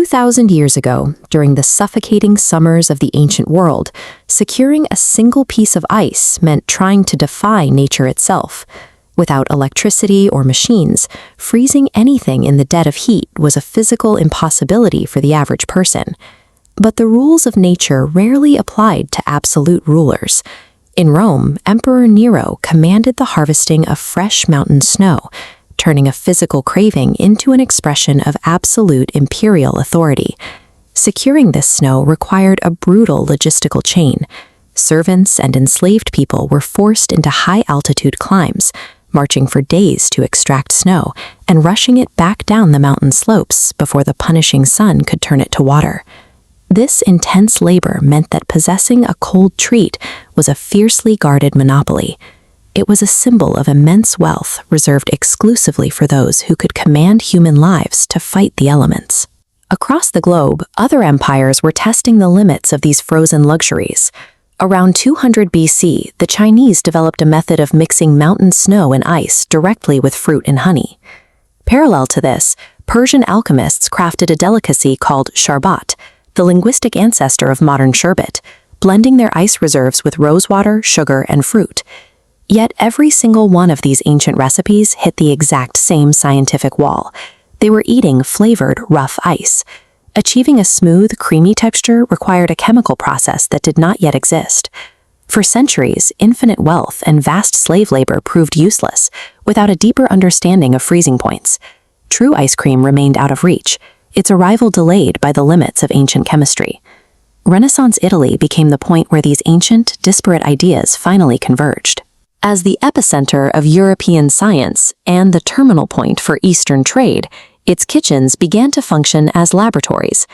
2,000 years ago, during the suffocating summers of the ancient world, securing a single piece of ice meant trying to defy nature itself. Without electricity or machines, freezing anything in the dead of heat was a physical impossibility for the average person. But the rules of nature rarely applied to absolute rulers. In Rome, Emperor Nero commanded the harvesting of fresh mountain snow, turning a physical craving into an expression of absolute imperial authority. Securing this snow required a brutal logistical chain. Servants and enslaved people were forced into high-altitude climbs, marching for days to extract snow and rushing it back down the mountain slopes before the punishing sun could turn it to water. This intense labor meant that possessing a cold treat was a fiercely guarded monopoly. It was a symbol of immense wealth reserved exclusively for those who could command human lives to fight the elements. Across the globe, other empires were testing the limits of these frozen luxuries. Around 200 BC, the Chinese developed a method of mixing mountain snow and ice directly with fruit and honey. Parallel to this, Persian alchemists crafted a delicacy called sharbat, the linguistic ancestor of modern sherbet, blending their ice reserves with rosewater, sugar, and fruit. Yet every single one of these ancient recipes hit the exact same scientific wall. They were eating flavored, rough ice. Achieving a smooth, creamy texture required a chemical process that did not yet exist. For centuries, infinite wealth and vast slave labor proved useless, without a deeper understanding of freezing points. True ice cream remained out of reach, its arrival delayed by the limits of ancient chemistry. Renaissance Italy became the point where these ancient, disparate ideas finally converged. As the epicenter of European science and the terminal point for Eastern trade, its kitchens began to function as laboratories.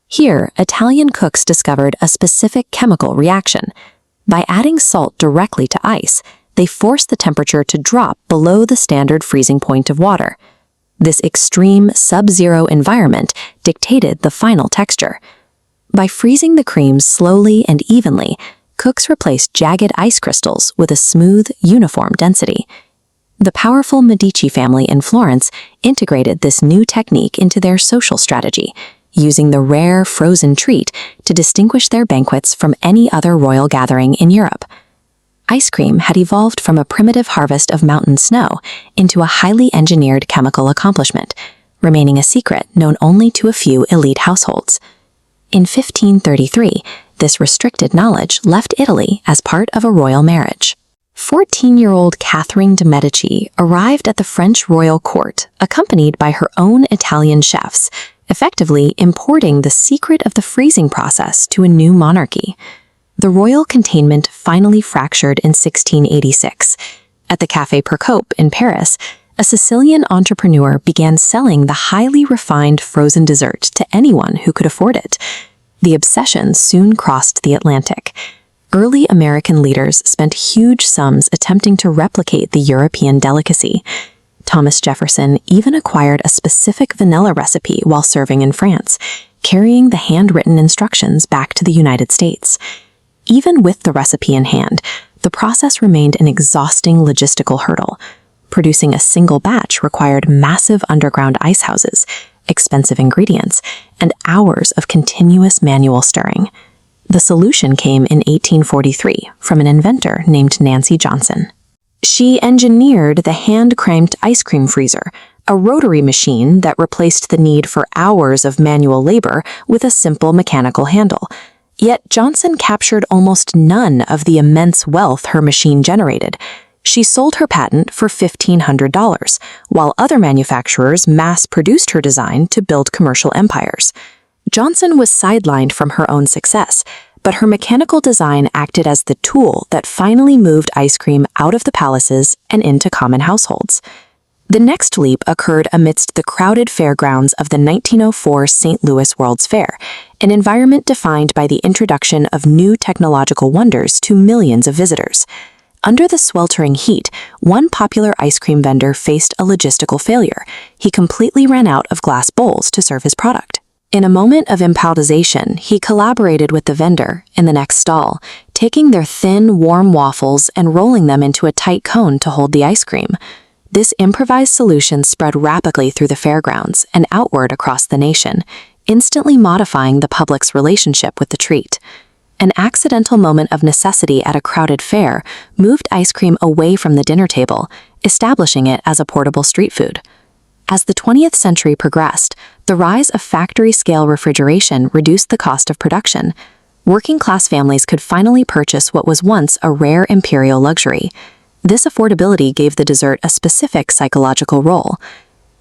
Here, Italian cooks discovered a specific chemical reaction. By adding salt directly to ice, they forced the temperature to drop below the standard freezing point of water. This extreme sub-zero environment dictated the final texture. By freezing the creams slowly and evenly, cooks replaced jagged ice crystals with a smooth, uniform density. The powerful Medici family in Florence integrated this new technique into their social strategy, using the rare frozen treat to distinguish their banquets from any other royal gathering in Europe. Ice cream had evolved from a primitive harvest of mountain snow into a highly engineered chemical accomplishment, remaining a secret known only to a few elite households. In 1533, this restricted knowledge left Italy as part of a royal marriage. 14-year-old Catherine de' Medici arrived at the French royal court, accompanied by her own Italian chefs, effectively importing the secret of the freezing process to a new monarchy. The royal containment finally fractured in 1686. At the Café Procope in Paris, a Sicilian entrepreneur began selling the highly refined frozen dessert to anyone who could afford it. The obsession soon crossed the Atlantic. Early American leaders spent huge sums attempting to replicate the European delicacy. Thomas Jefferson even acquired a specific vanilla recipe while serving in France, carrying the handwritten instructions back to the United States. Even with the recipe in hand, the process remained an exhausting logistical hurdle. Producing a single batch required massive underground ice houses, expensive ingredients, and hours of continuous manual stirring. The solution came in 1843 from an inventor named Nancy Johnson. She engineered the hand-cranked ice cream freezer, a rotary machine that replaced the need for hours of manual labor with a simple mechanical handle. Yet Johnson captured almost none of the immense wealth her machine generated. She sold her patent for $1,500, while other manufacturers mass-produced her design to build commercial empires. Johnson was sidelined from her own success, but her mechanical design acted as the tool that finally moved ice cream out of the palaces and into common households. The next leap occurred amidst the crowded fairgrounds of the 1904 St. Louis World's Fair, an environment defined by the introduction of new technological wonders to millions of visitors. Under the sweltering heat, one popular ice cream vendor faced a logistical failure. He completely ran out of glass bowls to serve his product. In a moment of improvisation, he collaborated with the vendor in the next stall, taking their thin, warm waffles and rolling them into a tight cone to hold the ice cream. This improvised solution spread rapidly through the fairgrounds and outward across the nation. instantly modifying the public's relationship with the treat. An accidental moment of necessity at a crowded fair moved ice cream away from the dinner table, establishing it as a portable street food. As the 20th century progressed, the rise of factory-scale refrigeration reduced the cost of production. Working-class families could finally purchase what was once a rare imperial luxury. This affordability gave the dessert a specific psychological role.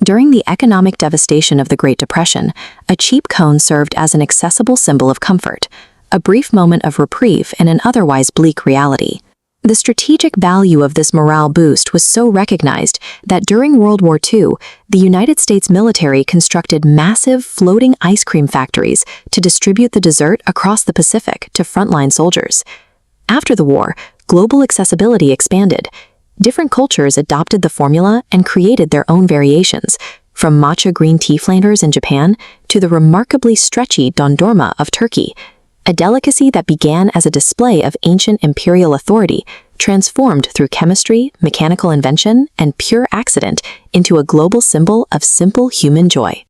During the economic devastation of the Great Depression, a cheap cone served as an accessible symbol of comfort, a brief moment of reprieve in an otherwise bleak reality. The strategic value of this morale boost was so recognized that during World War II, the United States military constructed massive floating ice cream factories to distribute the dessert across the Pacific to frontline soldiers. After the war, global accessibility expanded. Different cultures adopted the formula and created their own variations, from matcha green tea flavors in Japan to the remarkably stretchy dondurma of Turkey. A delicacy that began as a display of ancient imperial authority, transformed through chemistry, mechanical invention, and pure accident into a global symbol of simple human joy.